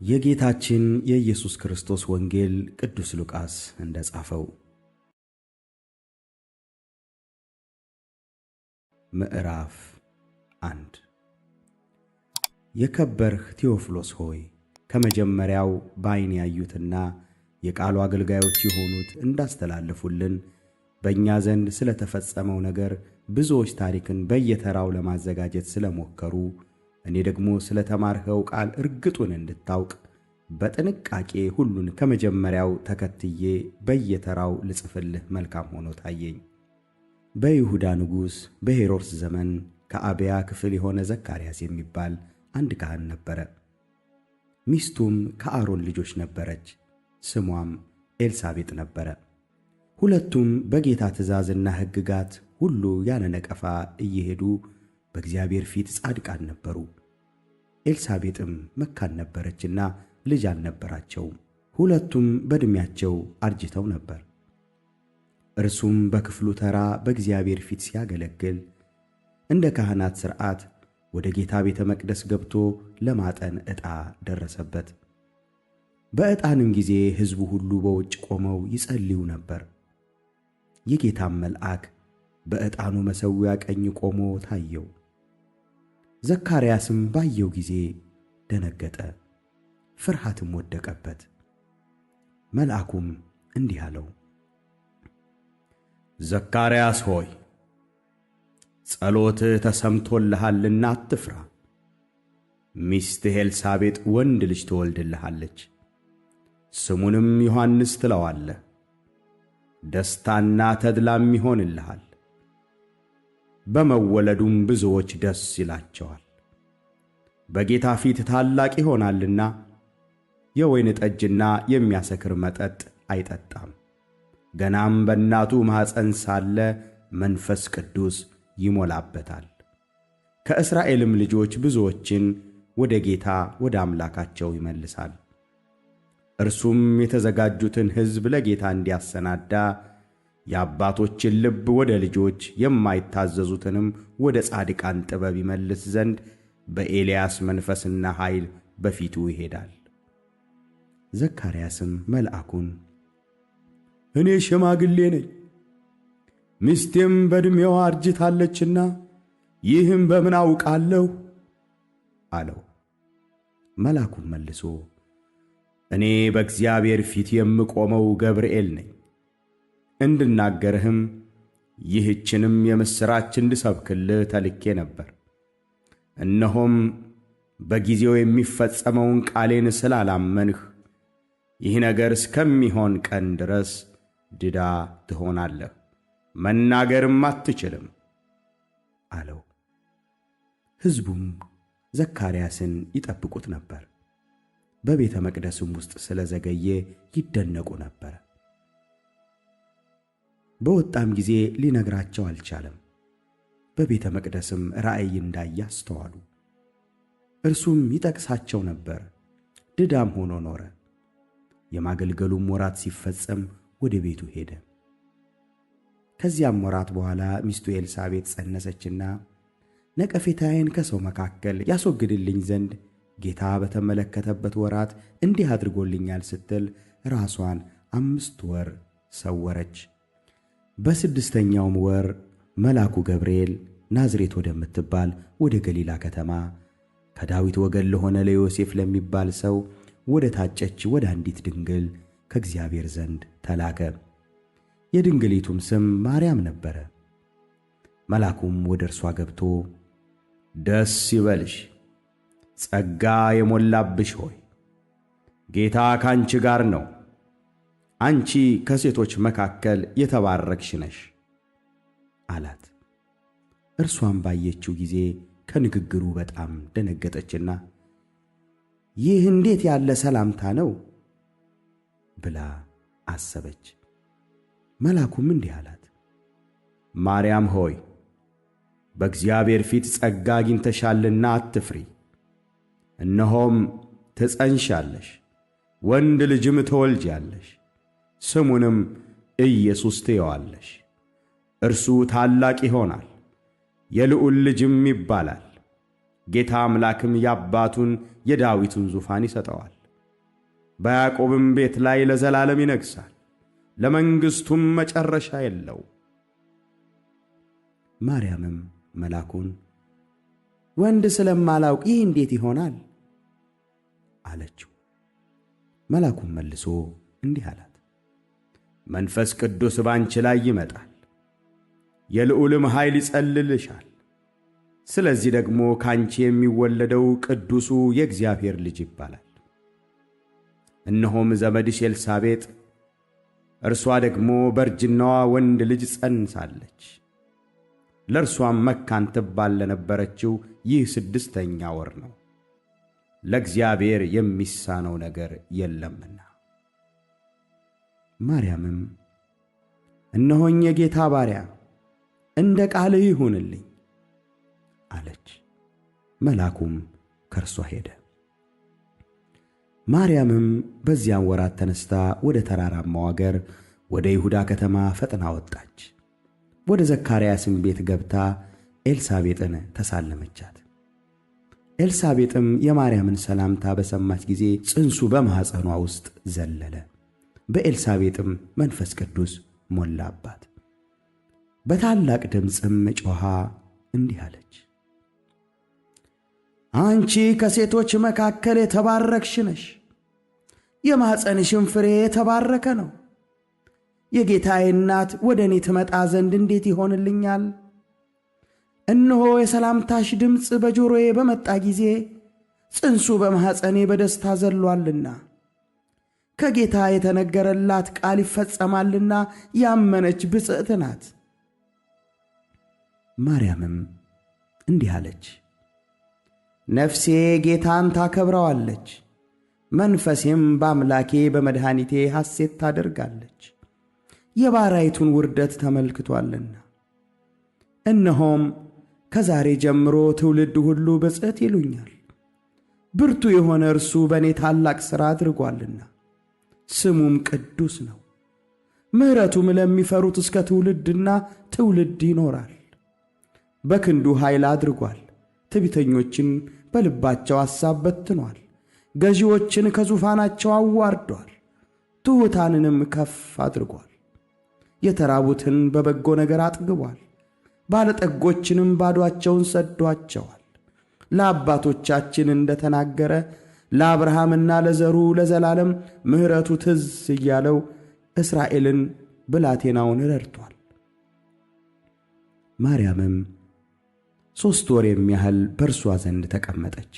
የጌታችን የኢየሱስ ክርስቶስ ወንጌል ቅዱስ ሉቃስ እንደጻፈው። ምዕራፍ 1 የከበርህ ቴዎፍሎስ ሆይ፣ ከመጀመሪያው በዓይን ያዩትና የቃሉ አገልጋዮች የሆኑት እንዳስተላለፉልን በእኛ ዘንድ ስለ ተፈጸመው ነገር ብዙዎች ታሪክን በየተራው ለማዘጋጀት ስለሞከሩ፣ እኔ ደግሞ ስለ ተማርኸው ቃል እርግጡን እንድታውቅ በጥንቃቄ ሁሉን ከመጀመሪያው ተከትዬ በየተራው ልጽፍልህ መልካም ሆኖ ታየኝ። በይሁዳ ንጉሥ በሄሮድስ ዘመን ከአብያ ክፍል የሆነ ዘካርያስ የሚባል አንድ ካህን ነበረ። ሚስቱም ከአሮን ልጆች ነበረች፣ ስሟም ኤልሳቤጥ ነበረ። ሁለቱም በጌታ ትእዛዝና ሕግጋት ሁሉ ያለ ነቀፋ እየሄዱ በእግዚአብሔር ፊት ጻድቃን ነበሩ። ኤልሳቤጥም መካን ነበረችና ልጅ አልነበራቸውም። ሁለቱም በዕድሜያቸው አርጅተው ነበር። እርሱም በክፍሉ ተራ በእግዚአብሔር ፊት ሲያገለግል እንደ ካህናት ሥርዓት ወደ ጌታ ቤተ መቅደስ ገብቶ ለማጠን ዕጣ ደረሰበት። በዕጣንም ጊዜ ሕዝቡ ሁሉ በውጭ ቆመው ይጸልዩ ነበር። የጌታም መልአክ በዕጣኑ መሠዊያ ቀኝ ቆሞ ታየው። ዘካርያስም ባየው ጊዜ ደነገጠ፣ ፍርሃትም ወደቀበት። መልአኩም እንዲህ አለው፣ ዘካርያስ ሆይ፣ ጸሎትህ ተሰምቶልሃልና አትፍራ። ሚስትህ ኤልሳቤጥ ወንድ ልጅ ትወልድልሃለች፣ ስሙንም ዮሐንስ ትለዋለህ። ደስታና ተድላም ይሆንልሃል፣ በመወለዱም ብዙዎች ደስ ይላቸዋል። በጌታ ፊት ታላቅ ይሆናልና የወይን ጠጅና የሚያሰክር መጠጥ አይጠጣም። ገናም በእናቱ ማኅፀን ሳለ መንፈስ ቅዱስ ይሞላበታል። ከእስራኤልም ልጆች ብዙዎችን ወደ ጌታ ወደ አምላካቸው ይመልሳል። እርሱም የተዘጋጁትን ሕዝብ ለጌታ እንዲያሰናዳ የአባቶችን ልብ ወደ ልጆች የማይታዘዙትንም ወደ ጻድቃን ጥበብ ይመልስ ዘንድ በኤልያስ መንፈስና ኃይል በፊቱ ይሄዳል። ዘካርያስም መልአኩን እኔ ሽማግሌ ነኝ፣ ሚስቴም በዕድሜዋ አርጅታለችና ይህም በምን አውቃለሁ አለው። መልአኩም መልሶ እኔ በእግዚአብሔር ፊት የምቆመው ገብርኤል ነኝ፣ እንድናገርህም ይህችንም የምሥራች እንድሰብክልህ ተልኬ ነበር። እነሆም በጊዜው የሚፈጸመውን ቃሌን ስላላመንህ ይህ ነገር እስከሚሆን ቀን ድረስ ድዳ ትሆናለህ፣ መናገርም አትችልም አለው። ሕዝቡም ዘካርያስን ይጠብቁት ነበር፣ በቤተ መቅደስም ውስጥ ስለ ዘገየ ይደነቁ ነበር። በወጣም ጊዜ ሊነግራቸው አልቻለም። በቤተ መቅደስም ራእይ እንዳየ አስተዋሉ። እርሱም ይጠቅሳቸው ነበር፣ ድዳም ሆኖ ኖረ። የማገልገሉም ወራት ሲፈጸም ወደ ቤቱ ሄደ። ከዚያም ወራት በኋላ ሚስቱ ኤልሳቤጥ ጸነሰችና ነቀፌታዬን ከሰው መካከል ያስወግድልኝ ዘንድ ጌታ በተመለከተበት ወራት እንዲህ አድርጎልኛል ስትል ራሷን 5 ወር ሰወረች። በስድስተኛውም ወር መልአኩ ገብርኤል ናዝሬት ወደምትባል ወደ ገሊላ ከተማ ከዳዊት ወገን ለሆነ ለዮሴፍ ለሚባል ሰው ወደ ታጨች ወደ አንዲት ድንግል ከእግዚአብሔር ዘንድ ተላከ። የድንግሊቱም ስም ማርያም ነበረ። መልአኩም ወደ እርሷ ገብቶ ደስ ይበልሽ፣ ጸጋ የሞላብሽ ሆይ፣ ጌታ ካንቺ ጋር ነው፣ አንቺ ከሴቶች መካከል የተባረክሽ ነሽ አላት። እርሷም ባየችው ጊዜ ከንግግሩ በጣም ደነገጠችና ይህ እንዴት ያለ ሰላምታ ነው ብላ አሰበች። መልአኩም እንዲህ አላት፣ ማርያም ሆይ፣ በእግዚአብሔር ፊት ጸጋ አግኝተሻልና አትፍሪ። እነሆም ትጸንሻለሽ፣ ወንድ ልጅም ትወልጃለሽ፣ ስሙንም ኢየሱስ ትዪዋለሽ። እርሱ ታላቅ ይሆናል፣ የልዑል ልጅም ይባላል። ጌታ አምላክም የአባቱን የዳዊትን ዙፋን ይሰጠዋል። በያዕቆብም ቤት ላይ ለዘላለም ይነግሣል፣ ለመንግሥቱም መጨረሻ የለው። ማርያምም መልአኩን ወንድ ስለማላውቅ ይህ እንዴት ይሆናል አለችው። መልአኩም መልሶ እንዲህ አላት፣ መንፈስ ቅዱስ ባንቺ ላይ ይመጣል፣ የልዑልም ኃይል ይጸልልሻል። ስለዚህ ደግሞ ካንቺ የሚወለደው ቅዱሱ የእግዚአብሔር ልጅ ይባላል። እነሆም ዘመድሽ ኤልሳቤጥ እርሷ ደግሞ በእርጅናዋ ወንድ ልጅ ጸንሳለች። ለእርሷም መካን ትባል ለነበረችው ይህ 6ኛ ወር ነው፣ ለእግዚአብሔር የሚሳነው ነገር የለምና። ማርያምም እነሆኝ የጌታ ባሪያ፣ እንደ ቃልህ ይሁንልኝ አለች። መልአኩም ከእርሷ ሄደ። ማርያምም በዚያን ወራት ተነስታ ወደ ተራራማው አገር ወደ ይሁዳ ከተማ ፈጥና ወጣች። ወደ ዘካርያስም ቤት ገብታ ኤልሳቤጥን ተሳለመቻት። ኤልሳቤጥም የማርያምን ሰላምታ በሰማች ጊዜ ጽንሱ በማኅፀኗ ውስጥ ዘለለ። በኤልሳቤጥም መንፈስ ቅዱስ ሞላባት። በታላቅ ድምፅም ጮኻ እንዲህ አለች፣ አንቺ ከሴቶች መካከል የተባረክሽ ነሽ፣ የማኅፀንሽም ፍሬ የተባረከ ነው። የጌታዬ እናት ወደ እኔ ትመጣ ዘንድ እንዴት ይሆንልኛል? እነሆ የሰላምታሽ ድምፅ በጆሮዬ በመጣ ጊዜ ጽንሱ በማኅፀኔ በደስታ ዘሏልና ከጌታ የተነገረላት ቃል ይፈጸማልና ያመነች ብፅዕት ናት። ማርያምም እንዲህ አለች፣ ነፍሴ ጌታን ታከብረዋለች፣ መንፈሴም በአምላኬ በመድኃኒቴ ሐሴት ታደርጋለች፣ የባሪያይቱን ውርደት ተመልክቶአልና። እነሆም ከዛሬ ጀምሮ ትውልድ ሁሉ ብፅዕት ይሉኛል። ብርቱ የሆነ እርሱ በእኔ ታላቅ ሥራ አድርጓልና ስሙም ቅዱስ ነው። ምሕረቱም ለሚፈሩት እስከ ትውልድና ትውልድ ይኖራል። በክንዱ ኃይል አድርጓል፣ ትዕቢተኞችን በልባቸው ሐሳብ በትኗል። ገዢዎችን ከዙፋናቸው አዋርዷል፣ ትሑታንንም ከፍ አድርጓል። የተራቡትን በበጎ ነገር አጥግቧል፣ ባለጠጎችንም ባዶአቸውን ሰዷቸዋል። ለአባቶቻችን እንደ ተናገረ ለአብርሃምና ለዘሩ ለዘላለም ምሕረቱ ትዝ እያለው እስራኤልን ብላቴናውን ረድቷል። ማርያምም 3 ወር የሚያህል በእርሷ ዘንድ ተቀመጠች፣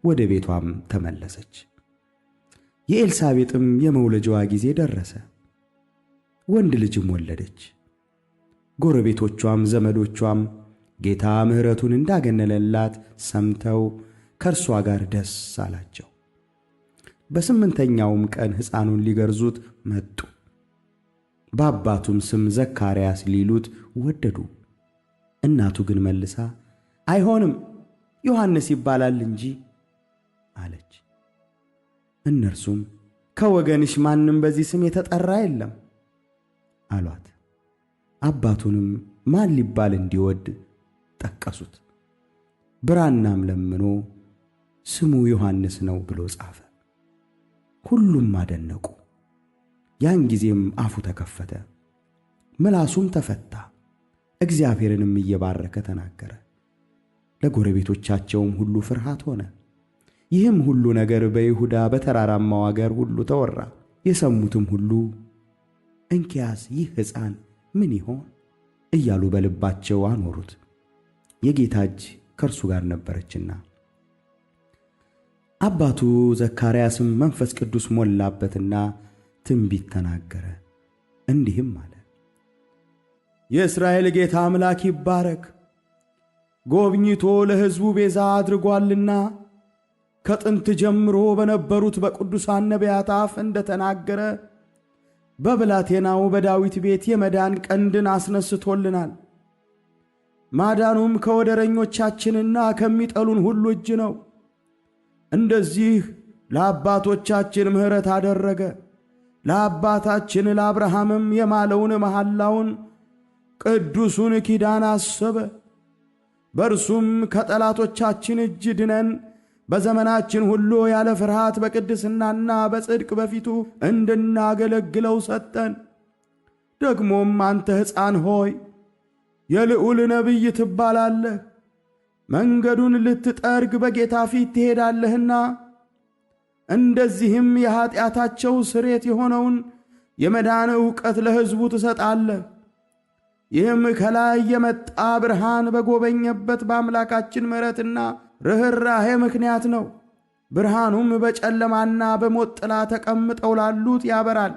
ወደ ቤቷም ተመለሰች። የኤልሳቤጥም የመውለጃዋ ጊዜ ደረሰ፣ ወንድ ልጅም ወለደች። ጎረቤቶቿም ዘመዶቿም ጌታ ምሕረቱን እንዳገነለላት ሰምተው ከእርሷ ጋር ደስ አላቸው። በ8ኛውም ቀን ሕፃኑን ሊገርዙት መጡ። በአባቱም ስም ዘካርያስ ሊሉት ወደዱ። እናቱ ግን መልሳ አይሆንም፣ ዮሐንስ ይባላል እንጂ አለች። እነርሱም ከወገንሽ ማንም በዚህ ስም የተጠራ የለም አሏት። አባቱንም ማን ሊባል እንዲወድ ጠቀሱት። ብራናም ለምኖ ስሙ ዮሐንስ ነው ብሎ ጻፈ። ሁሉም አደነቁ። ያን ጊዜም አፉ ተከፈተ፣ ምላሱም ተፈታ፣ እግዚአብሔርንም እየባረከ ተናገረ። ለጎረቤቶቻቸውም ሁሉ ፍርሃት ሆነ። ይህም ሁሉ ነገር በይሁዳ በተራራማው አገር ሁሉ ተወራ። የሰሙትም ሁሉ እንኪያስ ይህ ሕፃን ምን ይሆን እያሉ በልባቸው አኖሩት። የጌታ እጅ ከእርሱ ጋር ነበረችና። አባቱ ዘካርያስም መንፈስ ቅዱስ ሞላበትና ትንቢት ተናገረ፣ እንዲህም አለ፣ የእስራኤል ጌታ አምላክ ይባረክ፣ ጎብኝቶ ለሕዝቡ ቤዛ አድርጓልና ከጥንት ጀምሮ በነበሩት በቅዱሳን ነቢያት አፍ እንደ ተናገረ በብላቴናው በዳዊት ቤት የመዳን ቀንድን አስነስቶልናል። ማዳኑም ከወደረኞቻችንና ከሚጠሉን ሁሉ እጅ ነው። እንደዚህ ለአባቶቻችን ምሕረት አደረገ። ለአባታችን ለአብርሃምም የማለውን መሐላውን ቅዱሱን ኪዳን አሰበ። በእርሱም ከጠላቶቻችን እጅ ድነን በዘመናችን ሁሉ ያለ ፍርሃት በቅድስናና በጽድቅ በፊቱ እንድናገለግለው ሰጠን። ደግሞም አንተ ሕፃን ሆይ የልዑል ነቢይ ትባላለህ፣ መንገዱን ልትጠርግ በጌታ ፊት ትሄዳለህና እንደዚህም የኀጢአታቸው ስርየት የሆነውን የመዳን ዕውቀት ለሕዝቡ ትሰጣለህ። ይህም ከላይ የመጣ ብርሃን በጎበኘበት በአምላካችን ምሕረትና ርኅራኄ ምክንያት ነው። ብርሃኑም በጨለማና በሞት ጥላ ተቀምጠው ላሉት ያበራል፣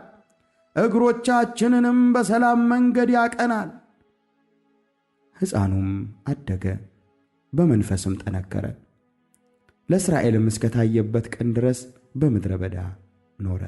እግሮቻችንንም በሰላም መንገድ ያቀናል። ሕፃኑም አደገ፣ በመንፈስም ጠነከረ፣ ለእስራኤልም እስከ ታየበት ቀን ድረስ በምድረ በዳ ኖረ።